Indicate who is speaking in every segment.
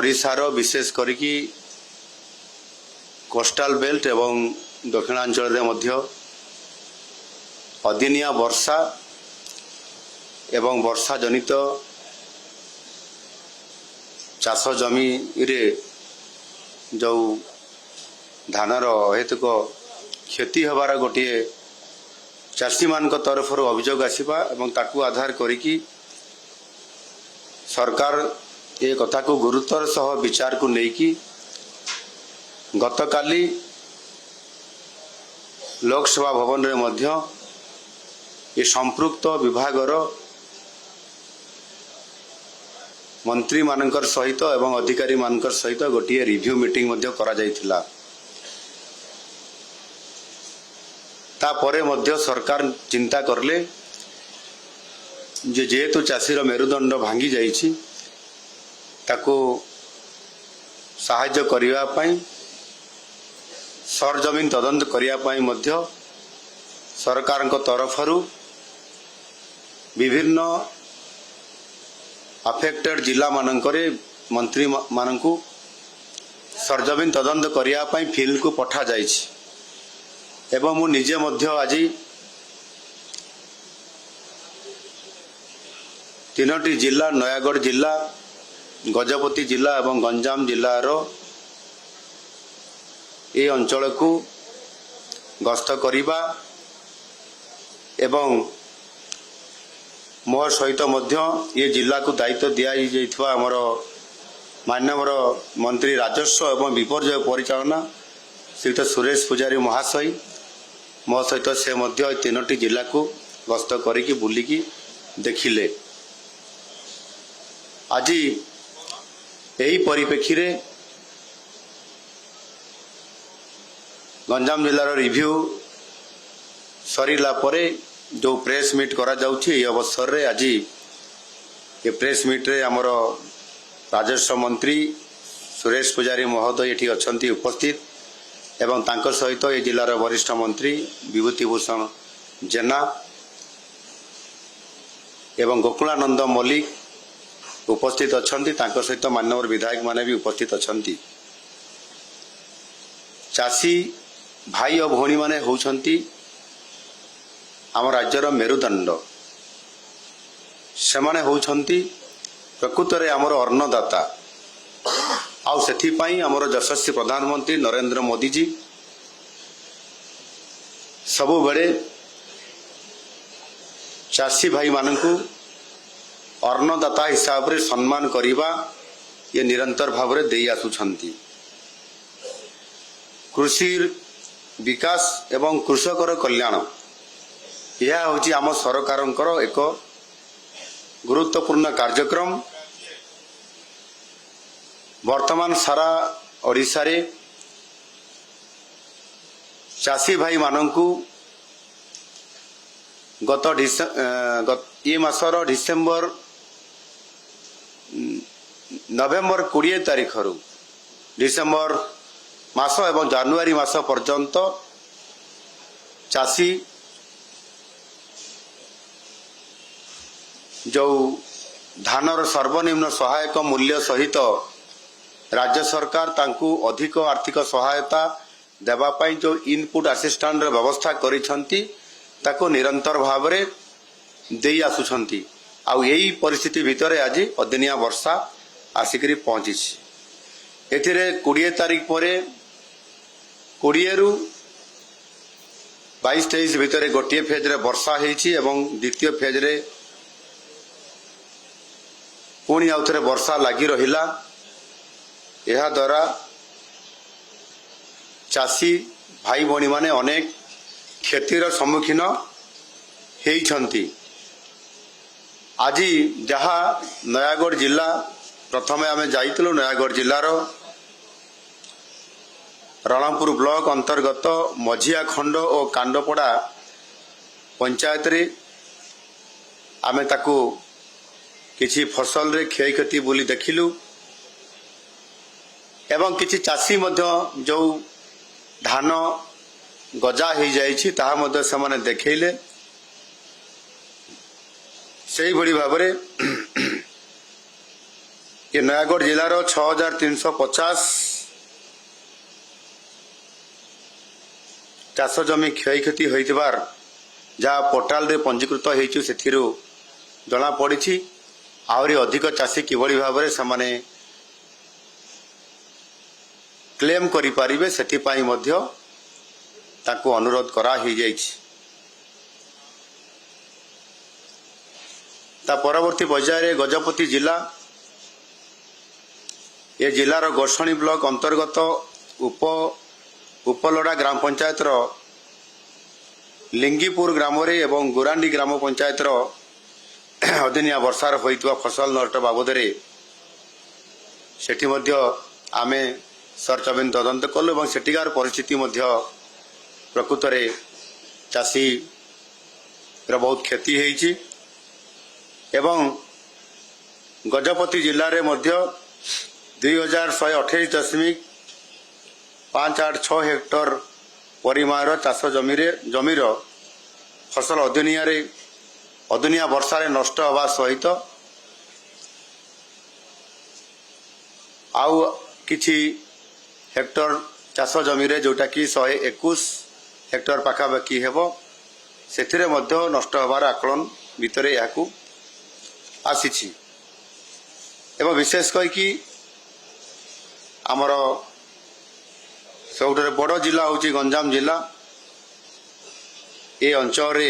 Speaker 1: ओडिशार विशेष करिकी coastal belt एवं दक्षिणांचल मध्य अदिनिया वर्षा एवं वर्षा जनित चाष जमी रे जो धानर हेतुक क्षति हबार गोटे चाषी मान तरफ अभियोग आसवा एवं ताकू आधार करिकी सरकार ए कथा को गुरुतर सह विचार को लेकी गतकाली लोकसभा भवन रे मध्य ये संपृक्त विभागर मंत्री मानकर सहित एवं अधिकारी मानकर सहित गोटे रिव्यू मीटिंग मध्य करा जायथिला। तापरे मध्य सरकार चिंता करले जेहेतु चाषीर मेरुदंड भांगी जाइछि ताको साहाय्य करिवा पई सरजमीन तदंत करिया पई मध्य सरकार को तरफरु विभिन्न अफेक्टेड जिला मानकरे मंत्री मानकु सरजमीन तदंत करिया पई फील्ड को पठा जाइछि एवं मु निजे मध्य आज तीनोटी जिला नयागढ़ जिला गजपति जिला एवं गंजाम जिलार ये अंचल को गस्त करिबा एवं मोर सहित मध्य ये जिला को दायित्व दिया आमर माननीय मंत्री राजस्व एवं विपर्यय परिचालना श्रीयुत सुरेश पुजारी महाशय मो सहित से मध्य तीनोटी जिला को गस्त करिकी बुलिकी देखिले। आज यही परिप्रेक्षी रे गंजाम जिलार रिव्यू सरीला परे जो प्रेस मीट करा जाउछि ए अवसर रे आज ये प्रेस मीट रे हमर राजस्व मंत्री सुरेश पुजारी महोदय एठी अछंती उपस्थित एवं तांकर सहित ये जिलार वरिष्ठ मंत्री विभूति भूषण जेना एवं गोकुलानंद मल्लिक उपस्थित अछंती तांकर सहित माननीय विधायक माने भी उपस्थित अछंती। चाषी भाई और भौणी माने होउछंती आम राज्यर मेरुदंड से माने होउछंती प्रकृत रे आमर अन्नदाता आउ सेथि पई आमर यशस्वी प्रधानमंत्री नरेंद्र मोदी जी सबु बेले चाषी भाई मानकु अन्नदाता हिसाब रे सम्मान करिबा ये निरंतर भाव रे देई आसुछंती। कृषि विकास एवं कृषकर कल्याण यह होची आम सरकारंकर एक गुरुत्वपूर्ण कार्यक्रम। वर्तमान सारा ओडिशा रे चाषी भाई मानंकु ये मासर डिसेम्बर नवेम्बर 20 तारीख रु डिसेम्बर मास एवं जनवरी मास पर्यंत चाषी जो धानर सर्वनिम्न सहायक मूल्य सहित राज्य सरकार तांकु अधिक आर्थिक सहायता देवा पाई जो इनपुट असिस्टेंट व्यवस्था करिसंती ताको निरंतर भाव रे देई आसुछंती। आउ यही परिस्थिति भितर आज अदिनिया वर्षा आसिकरी पहुंची। एथिरे 20 तारीख परे 20 रु 22-23 भितर गोटे फेज रे वर्षा हेछि एवं द्वितीय फेज रे पुणी आउथरे वर्षा लागी रहिला। यह द्वारा चाषी भाई भौणी माने अनेक क्षतिर सम्मुखीन हेइछंती। आज जहाँ नयागढ़ जिला प्रथम आम जाइलु नयागढ़ जिलार रणपुर ब्लॉक अंतर्गत मझिया खंड और कांडपड़ा पंचायत रे आमे ताकू किछि फसल रे क्षय क्षति बोली देखिलु एवं किछि चाषी मध्य जो धान गजा हो जाइछि ताहा मध्य समाने देखैले से भली भाव रे ये नयागढ़ जिलार 6350 चाष जमी क्षय क्षति होइतिबार जहाँ पोर्टाल रे पंजीकृत होइछु सेथिरु जना पड़ी आहरी अधिक चाषी किभली भाव से क्लेम करि पारिबे सेथिपाई मध्य ताकू अनुरोध करा ही जाइछि। ता परवर्ती पर्याय गजपति जिला ये जिलार गोर्षणी ब्लॉक अंतर्गत उपलोड़ा ग्राम पंचायत लिंगीपुर ग्राम रे एवं गुरांडी ग्राम पंचायत अदिनिया वर्षार होइतवा फसल नष्ट बाबद सेठी मध्य आमे सर्च अभियान तदंत कलु और सेठिकार परिस्थिति मध्य प्रकृत रे चाषी बहुत क्षति होइछि एवं गजपति जिले में मध्य 2128.586 हेक्टर परिमाण चाष जमीर फसल अदुनिया वर्षा रे नष्ट हवा सहित आउ किछि हेक्टर चाष जमीर जोटा कि 121 हेक्टर पाखापाखि हेबो सेथिरे मध्य नष्ट हबार आकलन भितरे याकू आसीछि एवं विशेष करके आमर सबुठारे बड़ जिला होची गंजाम जिला ए अंचल रे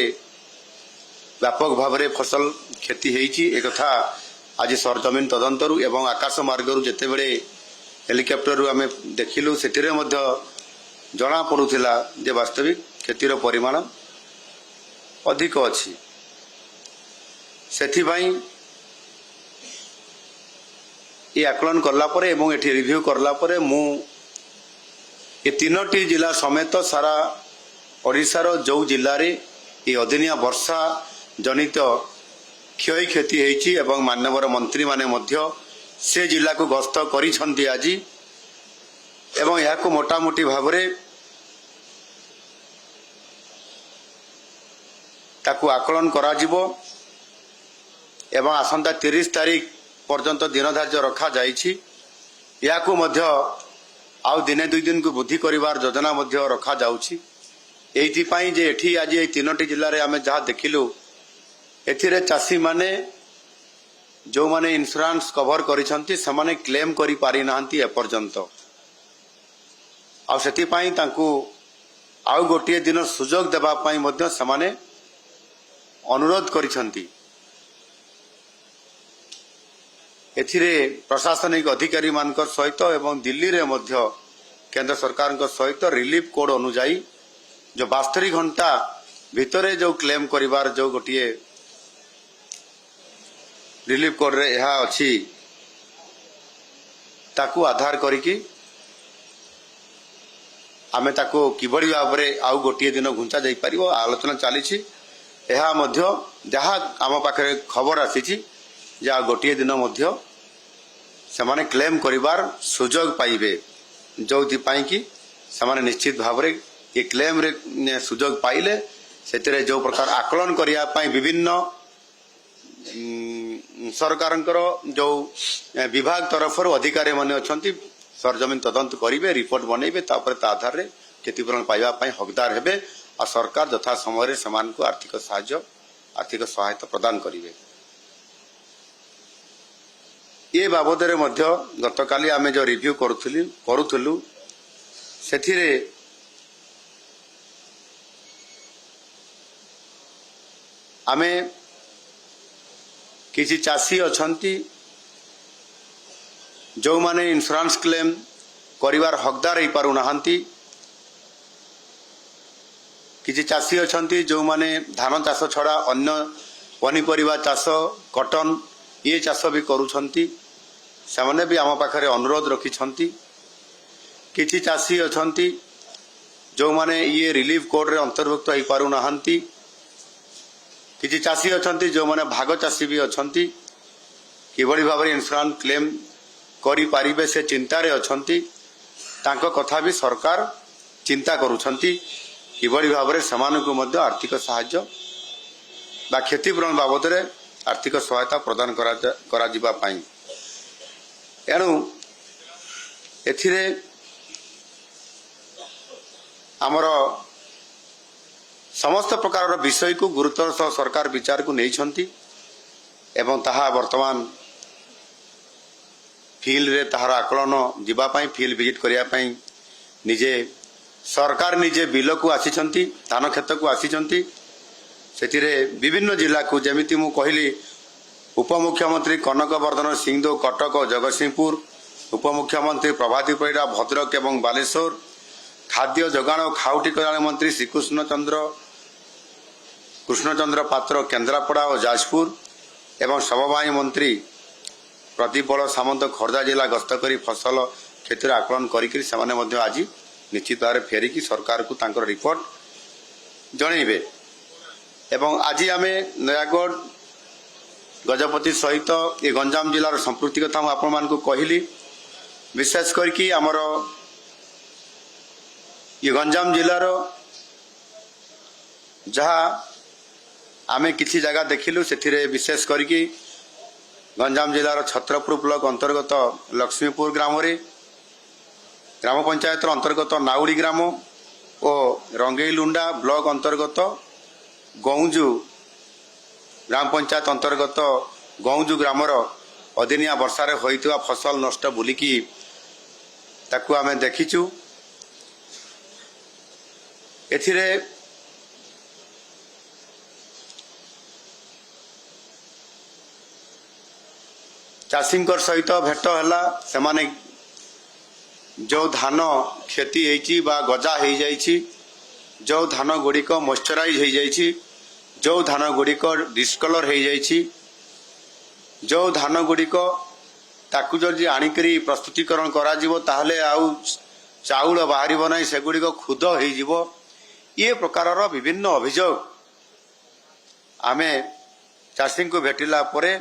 Speaker 1: व्यापक भाव में फसल क्षति होईची एक कथा आज सरजमीन तदंतरु एवं आकाश मार्गरु जेते बेले हेलिकॉप्टर आम देखिलु सेतिरे मध्य जना पड़ुथिला जे वास्तविक क्षतिर परिमाण अधिक अछि सेथिबाई ये आकलन करला परे एवं एठी रिव्यू करला परे मु ये तीनोटी जिला समेत सारा ओडिशार जो जिले रे ये अदिनिया वर्षा जनित क्षय क्षति होईची एवं माननीय मंत्री माने मध्य से जिला को गस्त करिसंती आज एवं यहाँ को मोटामोटी भाव रे ताकू आकलन करा जिवो एवं आसंता 30 तारीख पर्यंत दिन धार्य रखा जाइछि या को मध्य आउ दिने दुई दिन को बुद्धि करिवार योजना मध्य रखा जाउछि एथि पई जे एठी आज ए तीनोटी जिल्ला रे आमे जहा देखिलु एथिरे चासी माने जो माने इंश्योरेंस कवर करिसंती समाने क्लेम करि पारि नाहंती ए पर्यंत आ सेति पई तांकू आउ गोटिए दिन सुजोग देबा पई मध्य समाने अनुरोध करिसंती एथिरे प्रशासनिक अधिकारी मानक सहित एवं दिल्ली रे मध्य केंद्र सरकार सहित रिलीफ कोड अनुजाई जो 72 घंटा भितरे जो क्लेम करिवार जो गोटिए रिलीफ कोड रे यहा अछि ताकू आधार करिकी आमे ताकू किबड़ी भाव रे आउ गोटिए दिन घुंचा जाई परिबो आलोचना चलीछि यहा मध्य जहा आम पाखरे खबर आसीछि जा गोटे दिन मध्य सेमाने क्लेम करिवार सुजोग पाइबे जो कि सेमाने निश्चित भाव रे ये क्लेम रे सुजोग पाइले सेतिरे जो प्रकार आकलन करिया पाई विभिन्न सरकारंकर जो विभाग तरफ अधिकारी माने अछंती सरजमीन तदंत करिवे रिपोर्ट बनेइबे तापर ता आधार रे क्षतिपूरण पाइबा पाई हकदार हेबे आ सरकार यथा समय रे समान को आर्थिक सहायता प्रदान करिवे ये बाबद रे मध्य गतकाली आमे जो रिव्यू करुथलु सेथिरे आमे किसी चाषी अछंती जो माने इंश्योरेंस क्लेम करिवार हकदार ही पारु नाहंती किसी चाषी अछंती जो माने धान चाष छड़ा अन्य पनीपरिबा चाष कॉटन ये चाष भी करूछंती सेमाने भी आम पाखरे अनुरोध रखिछंती किछि चाषी अछंती जो माने ये रिलीफ कोड रे अंतर्भुक्त होई पारु नाहंती किछि चाषी अछंती जो माने भाग चाषी भी अछंती किबड़ी भाव रे इंश्योरेंस क्लेम करि पारिबे से चिंता रे अछंती तांको कथा भी सरकार चिंता करूछंती किबड़ी भाव रे समान को मध्य आर्थिक सहायता बा क्षतिपूरण बाबद रे आर्थिक सहायता प्रदान करा जिबा पाई एणु एथिरे आमर समस्त प्रकार विषय को गुरुत्वर सह सरकार विचार को नहीं एवं ताहा वर्तमान फील्ड रे ताहार आकलन जीवापाई फील्ड विजिट करने निजे सरकार निजे बिल को आसी धान खेत को आसी से विभिन्न जिला को जमीती मु कहली उपमुख्यमंत्री कनक वर्धन सिंहदेव कटक और जगतसिंहपुर उपमुख्यमंत्री प्रभाती परिड़ा भद्रक एवं बालेश्वर खाद्य जोगाण और खाउटी कल्याण मंत्री श्रीकृष्ण चंद्र पात्र केन्द्रापड़ा और जाजपुर एवं समवाय मंत्री प्रदीप बल सामंत खोर्धा जिला गस्त कर फसल क्षति आकलन कर आज निश्चित भाव फेरिकी सरकार को तांकर रिपोर्ट जनइबे एवं आज आम नयागढ़ गजपति सहित ये गंजाम जिलार संपृक्ति कथा मुझे कहली विशेष करके आमर ये गंजाम जिलार जहाँ आमे किसी जगह देखिलु से विशेष करके गंजाम जिलार छत्रपुर ब्लॉक अंतर्गत लक्ष्मीपुर ग्राम रे ग्राम पंचायत अंतर्गत नाउड़ी ग्राम और रंगेईलुंडा ब्लॉक अंतर्गत गौंजू ग्राम पंचायत अंतर्गत गौंजू ग्रामर अदिनिया वर्षार होइतिबा फसल नष्ट बुलिकी ताकू आमे देखिचु एथिरे चाषींकर सहित भेट है से जो धान क्षति होती गजा हो जाइछि जो धान गुड़िक मॉइस्चराइज हो जाइछि जो धान गुड़िक डिस्कलर हो जाइछि जो धान गुड़िक ताकू जदि आनिकरी प्रस्तुतिकरण करा जिवो ताहले आउ चाउल बाहरिबो नै सेगुड़िक खुद हो जिवो ये प्रकार विभिन्न अभियोग आमे चाषी को भेटिला परे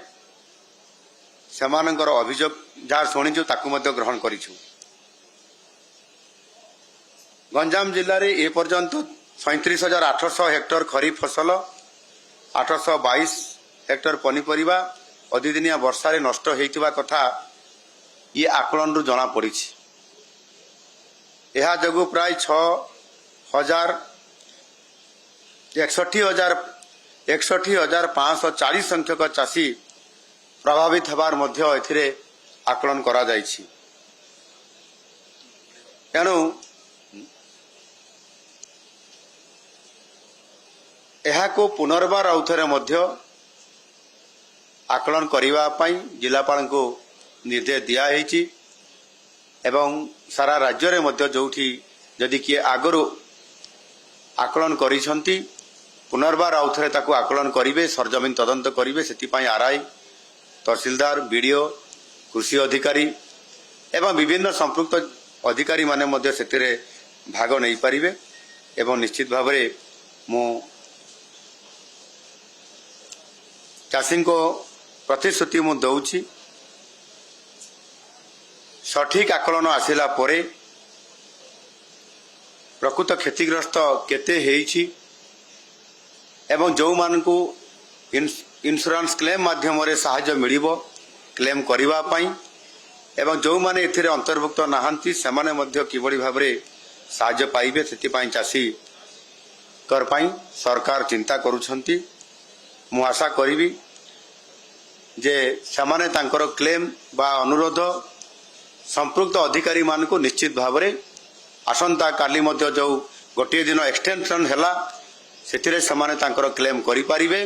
Speaker 1: सेमानंकर अभियोग जहाँ शुणीचु ताकू मध्य ग्रहण करिछु गंजाम जिले में ए पर्यंत 37,800 हेक्टर खरीफ फसल 822 हेक्टर पनीपरिबा अधिदिनिया वर्षारे नष्ट होइतिबा कथा ये आकलन रु जना पड़ी यह जगु प्राय 61,540 संख्यक चाषी प्रभावित हबार मध्य एथिरे आकलन करा जाइछि तेणु को पुनर्बार आउथरे मध्य आकलन करिवा पई जिलापाल को निर्देश दिया हेछि एवं सारा राज्य रे मध्य जोठी जदि किए आगरु आकलन करिसंती पुनर्बार आउथरे ताकू आकलन करिवे सरजमीन तदंत करिवे सेति पई आरआई तहसीलदार बीडीओ कृषि अधिकारी एवं विभिन्न संपृक्त अधिकारी माने मध्य सेतिरे भाग नहीं पारिबे एवं निश्चित भाव में मु चाषी को प्रतिश्रुति मु दउछि सठिक आकलन आसिला परे प्रकृत क्षतिग्रस्त केते हेछि एवं जो मानकु इंश्योरेंस क्लेम माध्यम रे सहायता मिलिबो क्लेम करिवा पई एवं जो माने एथिरे अंतर्भुक्त नाहंती सेमाने मध्य किबड़ी भाबरे सहायता पाइबे सेति पई चाषी कर पई सरकार चिंता करूछंती मु आशा करिवि जे सेमाने तांकर क्लेम बा अनुरोध संपृक्त अधिकारी मान को निश्चित भाव में आसंता काली मध्य जो गोटे दिन एक्सटेंशन हैला सेथिरे सेमाने तांकर क्लेम करि पारिबे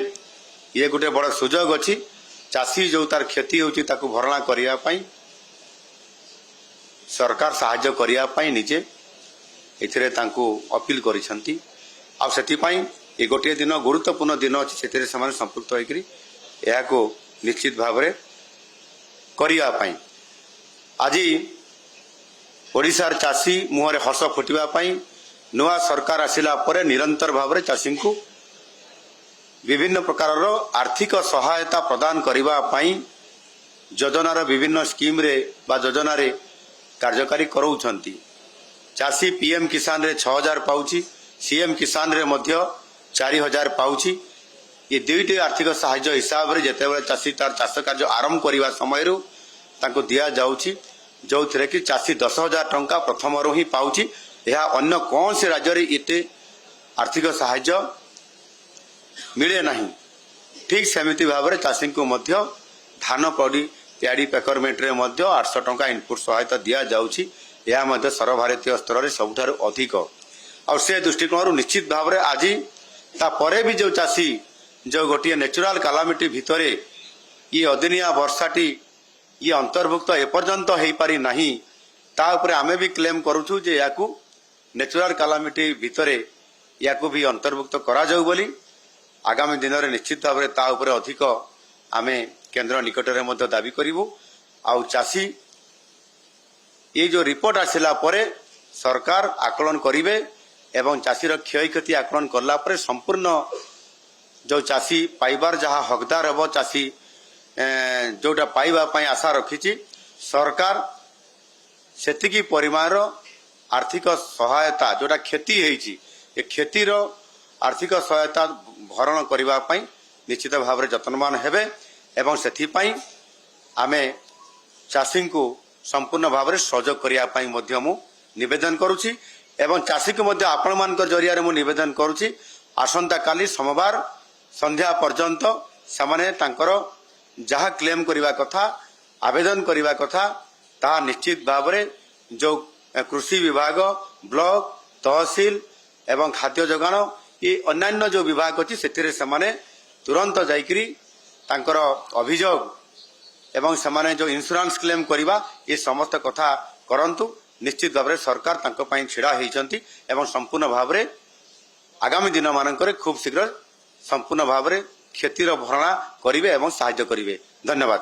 Speaker 1: ये गोटे बड़ सुजोग अछि चाषी जो तार क्षति होची ताकू भरणा करिया पई सरकार सहायता करिया पई निजे एथिरे तांको अपील करिसंती आ सेति पई ये गोटे दिन गुरुत्वपूर्ण दिन अछि सेथिरे सेमाने संपृक्त होइकरी एहा को निश्चित भाव में करिया पई आज ओडिशार चाषी मुहरे हस फुटिबा पई नुआ सरकार आसिला परे निरंतर भाव में चाषी को विभिन्न प्रकार आर्थिक सहायता प्रदान करिबा पई योजनार विभिन्न स्कीम रे बा योजना रे कार्यकारी करौछंती चाषी पीएम किसान रे 6000 पाउची सीएम किसान रे मध्य 4000 पाउची ये दुईटी आर्थिक साहाय्य हिसाब रे जेतेबेले चाषी तार चाष कार्य आरंभ करिबा समय ତାଙ୍କୁ ଦିଆଯାଉଛି, ଯେଉଁଥିରେ କି ଚାଷୀ 10,000 ଟଙ୍କା ପ୍ରଥମରୁ ହିଁ ପାଉଛି। ଏହା ଅନ୍ୟ କୌଣସି ରାଜ୍ୟରେ ଏତେ ଆର୍ଥିକ ସାହାଯ୍ୟ ମିଳେ ନାହିଁ। ଠିକ୍ ସେମିତି ଭାବରେ ଚାଷୀଙ୍କୁ ମଧ୍ୟ ଧାନ ପଡ଼ି ପ୍ୟାଡି ପ୍ୟାକରମେଣ୍ଟରେ ମଧ୍ୟ 800 ଟଙ୍କା ଇନପୁଟ୍ ସହାୟତା ଦିଆଯାଉଛି। ଏହା ମଧ୍ୟ ସର୍ବଭାରତୀୟ ସ୍ତରରେ ସବୁଠାରୁ ଅଧିକ। ଆଉ ସେ ଦୃଷ୍ଟିକୋଣରୁ ନିଶ୍ଚିତ ଭାବରେ ଆଜି ତାପରେ ବି ଯେଉଁ ଚାଷୀ ଯେଉଁ ଗୋଟିଏ ନ୍ୟାଚୁରାଲ କାଲାମିଟି ଭିତରେ ଇଏ ଅଦିନିଆ ବର୍ଷାଟି ଇଏ ଅନ୍ତର୍ଭୁକ୍ତ ଏପର୍ଯ୍ୟନ୍ତ ହୋଇପାରି ନାହିଁ, ତା ଉପରେ ଆମେ ବି କ୍ଲେମ୍ କରୁଛୁ ଯେ ଏହାକୁ ନ୍ୟାଚୁରାଲ କାଲାମିଟି ଭିତରେ ଏହାକୁ ବି ଅନ୍ତର୍ଭୁକ୍ତ କରାଯାଉ ବୋଲି। ଆଗାମୀ ଦିନରେ ନିଶ୍ଚିତ ଭାବରେ ତା ଉପରେ ଅଧିକ ଆମେ କେନ୍ଦ୍ର ନିକଟରେ ମଧ୍ୟ ଦାବି କରିବୁ। ଆଉ ଚାଷୀ ଏ ଯେଉଁ ରିପୋର୍ଟ ଆସିଲା ପରେ ସରକାର ଆକଳନ କରିବେ ଏବଂ ଚାଷୀର କ୍ଷୟକ୍ଷତି ଆକଳନ କଲା ପରେ ସମ୍ପୂର୍ଣ୍ଣ ଯେଉଁ ଚାଷୀ ପାଇବାର ଯାହା ହକଦାର ହେବ, ଚାଷୀ ଯେଉଁଟା ପାଇବା ପାଇଁ ଆଶା ରଖିଛି, ସରକାର ସେତିକି ପରିମାଣର ଆର୍ଥିକ ସହାୟତା ଯେଉଁଟା କ୍ଷତି ହେଇଛି ଏ କ୍ଷତିର ଆର୍ଥିକ ସହାୟତା ଭରଣ କରିବା ପାଇଁ ନିଶ୍ଚିତ ଭାବରେ ଯତ୍ନବାନ ହେବେ। ଏବଂ ସେଥିପାଇଁ ଆମେ ଚାଷୀଙ୍କୁ ସମ୍ପୂର୍ଣ୍ଣ ଭାବରେ ସହଯୋଗ କରିବା ପାଇଁ ମଧ୍ୟ ମୁଁ ନିବେଦନ କରୁଛି ଏବଂ ଚାଷୀକୁ ମଧ୍ୟ ଆପଣମାନଙ୍କ ଜରିଆରେ ମୁଁ ନିବେଦନ କରୁଛି, ଆସନ୍ତାକାଲି ସୋମବାର ସନ୍ଧ୍ୟା ପର୍ଯ୍ୟନ୍ତ ସେମାନେ ତାଙ୍କର ଯାହା କ୍ଲେମ୍ କରିବା କଥା, ଆବେଦନ କରିବା କଥା, ତାହା ନିଶ୍ଚିତ ଭାବରେ ଯେଉଁ କୃଷି ବିଭାଗ, ବ୍ଲକ, ତହସିଲ ଏବଂ ଖାଦ୍ୟ ଯୋଗାଣ ଏ ଅନ୍ୟାନ୍ୟ ଯେଉଁ ବିଭାଗ ଅଛି ସେଥିରେ ସେମାନେ ତୁରନ୍ତ ଯାଇକରି ତାଙ୍କର ଅଭିଯୋଗ ଏବଂ ସେମାନେ ଯେଉଁ ଇନ୍ସୁରାନ୍ସ କ୍ଲେମ୍ କରିବା ଏ ସମସ୍ତ କଥା କରନ୍ତୁ। ନିଶ୍ଚିତ ଭାବରେ ସରକାର ତାଙ୍କ ପାଇଁ ଛିଡ଼ା ହୋଇଛନ୍ତି ଏବଂ ସମ୍ପୂର୍ଣ୍ଣ ଭାବରେ ଆଗାମୀ ଦିନମାନଙ୍କରେ ଖୁବ୍ ଶୀଘ୍ର ସମ୍ପୂର୍ଣ୍ଣ ଭାବରେ କ୍ଷତିର ଭରଣା କରିବେ ଏବଂ ସାହାଯ୍ୟ କରିବେ। ଧନ୍ୟବାଦ।